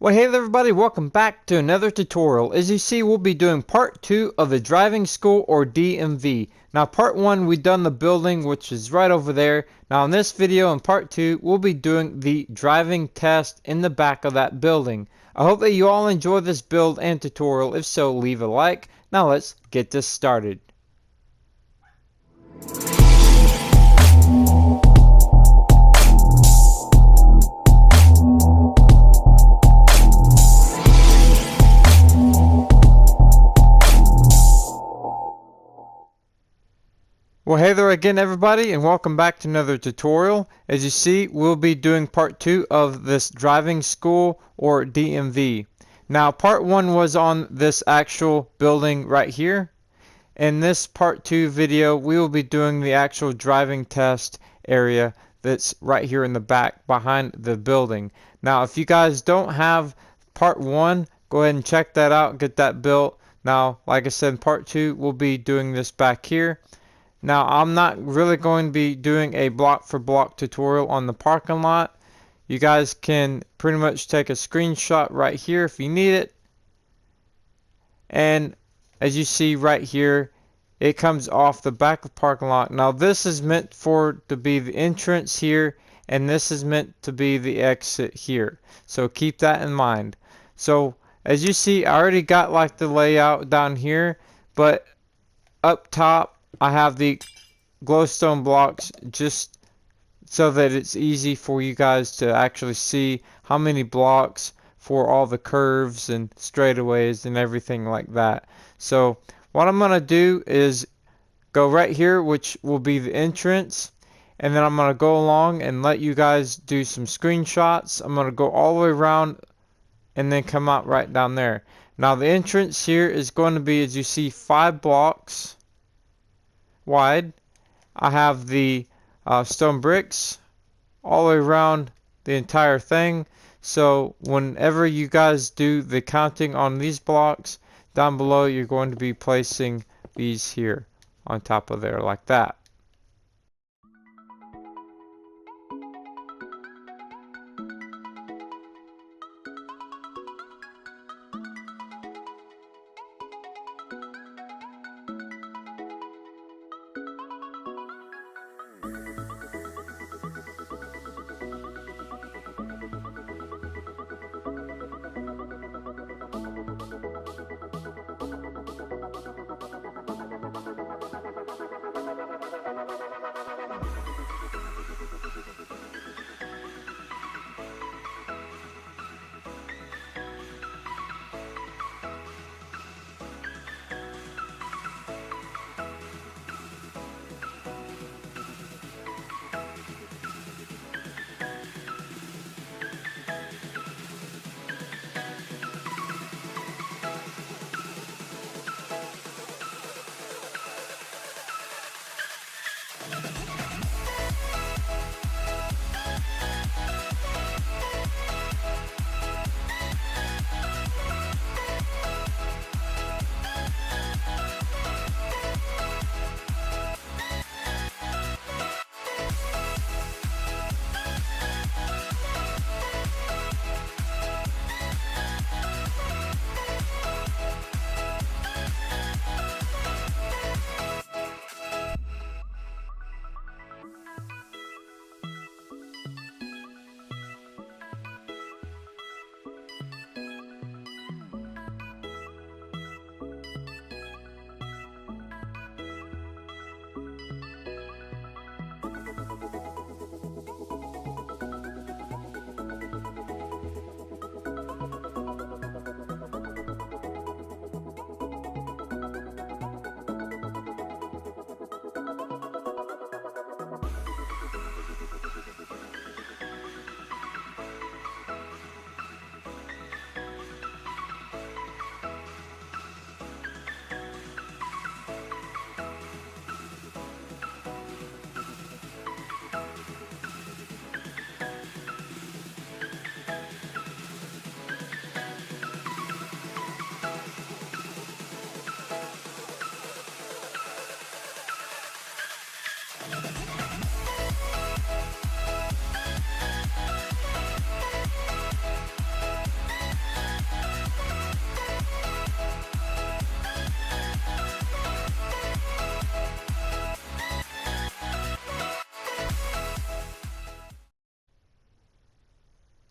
Well, hey there everybody, welcome back to another tutorial. As you see, we'll be doing part 2 of the driving school, or DMV. Now part 1 we done the building, which is right over there. Now in this video, in part 2, we'll be doing the driving test in the back of that building. I hope that you all enjoy this build and tutorial. If so, leave a like. Now let's get this started. Well, hey there again everybody, and welcome back to another tutorial. As you see, we'll be doing part 2 of this driving school, or DMV. Now part 1 was on this actual building right here. In this part 2 video, we will be doing the actual driving test area that's right here in the back behind the building. Now if you guys don't have part 1, go ahead and check that out, get that built. Now like I said, in part 2 we'll be doing this back here. Now I'm not really going to be doing a block for block tutorial on the parking lot. You guys can pretty much take a screenshot right here if you need it. And as you see right here, it comes off the back of the parking lot. Now this is meant to be the entrance here, and this is meant to be the exit here. So keep that in mind. So as you see, I already got like the layout down here, but up top I have the glowstone blocks just so that it's easy for you guys to actually see how many blocks for all the curves and straightaways and everything like that. So what I'm going to do is go right here, which will be the entrance, and then I'm going to go along and let you guys do some screenshots. I'm going to go all the way around and then come out right down there. Now the entrance here is going to be, as you see, 5 blocks wide. I have the stone bricks all the way around the entire thing. So whenever you guys do the counting on these blocks, down below you're going to be placing these here on top of there like that.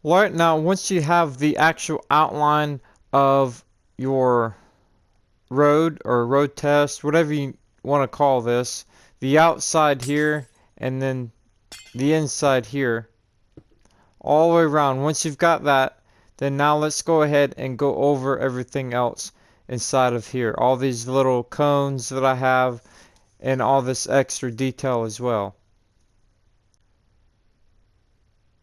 Right now, once you have the actual outline of your road or road test, whatever you want to call this, the outside here and then the inside here, all the way around. Once you've got that, then now let's go ahead and go over everything else inside of here. All these little cones that I have and all this extra detail as well.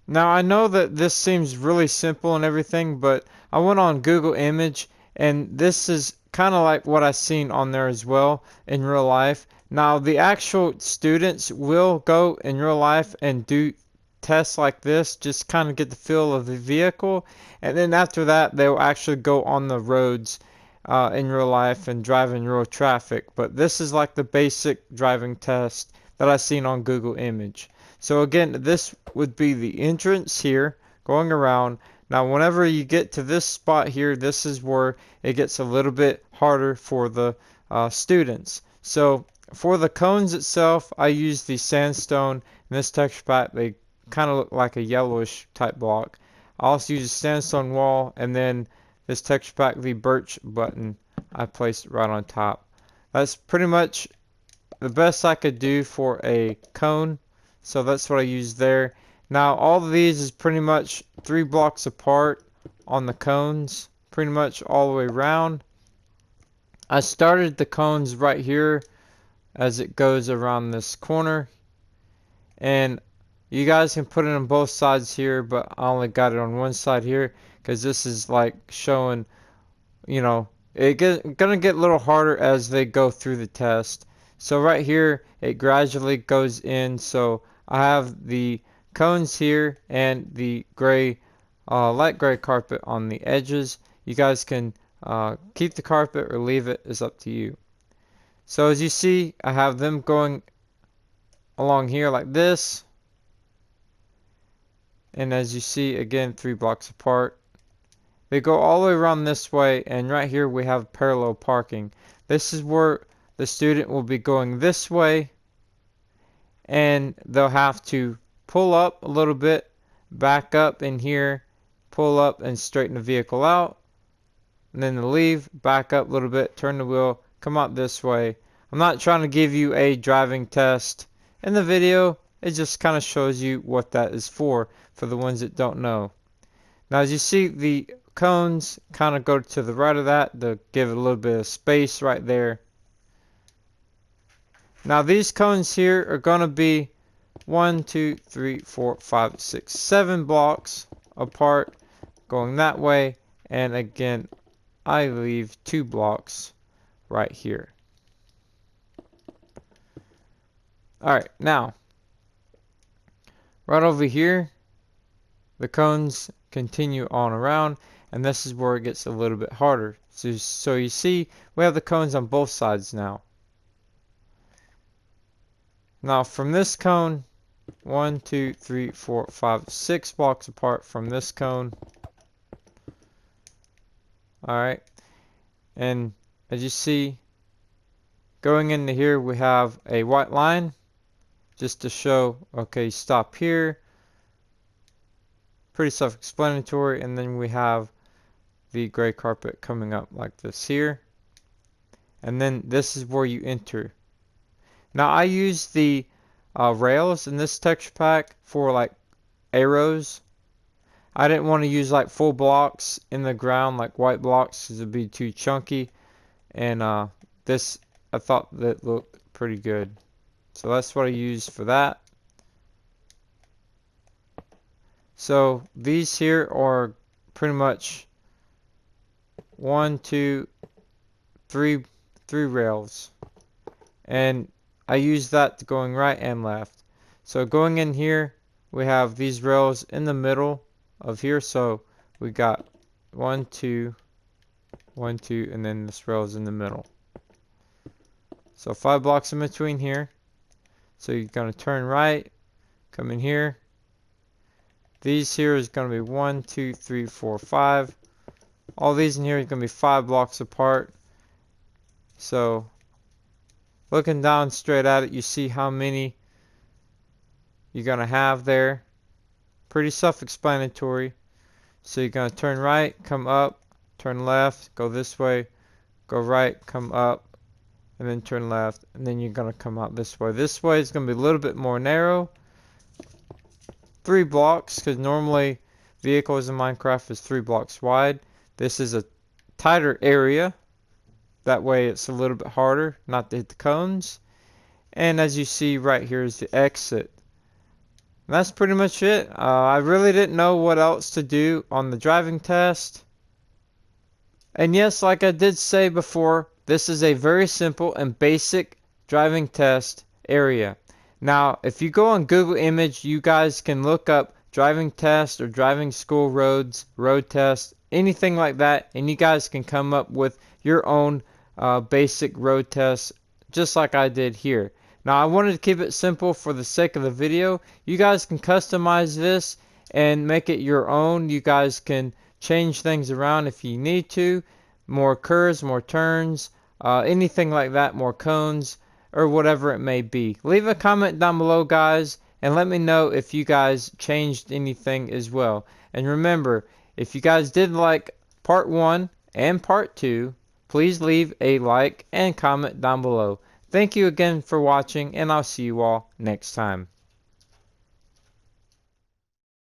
Now I know that this seems really simple and everything, but I went on Google Image and this is kind of like what I've seen on there as well in real life. Now the actual students will go in real life and do tests like this, just kind of get the feel of the vehicle, and then after that they'll actually go on the roads in real life and drive in real traffic. But this is like the basic driving test that I've seen on Google Image. So again, this would be the entrance here going around. Now whenever you get to this spot here, this is where it gets a little bit harder for the students. So for the cones itself, I use the sandstone in this texture pack. They kind of look like a yellowish type block. I also use a sandstone wall, and then this texture pack, the birch button, I placed right on top. That's pretty much the best I could do for a cone. So that's what I use there. Now all of these is pretty much 3 blocks apart on the cones, pretty much all the way around. I started the cones right here as it goes around this corner, and you guys can put it on both sides here, but I only got it on one side here because this is like showing, you know, gonna get a little harder as they go through the test. So right here it gradually goes in. So I have the cones here and the gray, light gray carpet on the edges. You guys can keep the carpet or leave it, is up to you. So as you see, I have them going along here like this. And as you see, again, 3 blocks apart. They go all the way around this way, and right here we have parallel parking. This is where the student will be going this way, and they'll have to pull up a little bit, back up in here, pull up and straighten the vehicle out, and then they'll leave, back up a little bit, turn the wheel, come out this way. I'm not trying to give you a driving test in the video. It just kind of shows you what that is for the ones that don't know. Now as you see, the cones kind of go to the right of that to give it a little bit of space right there. Now these cones here are going to be 1, 2, 3, 4, 5, 6, 7 blocks apart going that way, and again I leave 2 blocks right here. Alright, now right over here the cones continue on around, and this is where it gets a little bit harder. So you see we have the cones on both sides now. Now from this cone, 1, 2, 3, 4, 5, 6 blocks apart from this cone. Alright, and as you see, going into here we have a white line just to show, okay, stop here. Pretty self-explanatory. And then we have the gray carpet coming up like this here, and then this is where you enter. Now I use the rails in this texture pack for like arrows. I didn't want to use like full blocks in the ground like white blocks because it'd be too chunky, and this I thought that looked pretty good, so that's what I used for that. So these here are pretty much 1, 2, 3 rails, and I use that to going right and left. So going in here we have these rails in the middle of here, so we got 1, 2, 1, 2, and then this rail is in the middle. So 5 blocks in between here. So you're going to turn right, come in here. These here is going to be 1, 2, 3, 4, 5. All these in here are going to be 5 blocks apart. So looking down straight at it, you see how many you're going to have there. Pretty self-explanatory. So you're going to turn right, come up, turn left, go this way, go right, come up, and then turn left, and then you're going to come out this way. This way is going to be a little bit more narrow. 3 blocks, because normally vehicles in Minecraft is 3 blocks wide. This is a tighter area. That way it's a little bit harder not to hit the cones. And as you see right here is the exit. And that's pretty much it. I really didn't know what else to do on the driving test. And yes, like I did say before, this is a very simple and basic driving test area. Now, if you go on Google Image, you guys can look up driving test or driving school roads, road test, anything like that, and you guys can come up with your own basic road test, just like I did here. Now, I wanted to keep it simple for the sake of the video. You guys can customize this and make it your own. You guys can change things around if you need to. More curves, more turns, anything like that, more cones, or whatever it may be. Leave a comment down below, guys, and let me know if you guys changed anything as well. And remember, if you guys did like part 1 and part 2, please leave a like and comment down below. Thank you again for watching, and I'll see you all next time.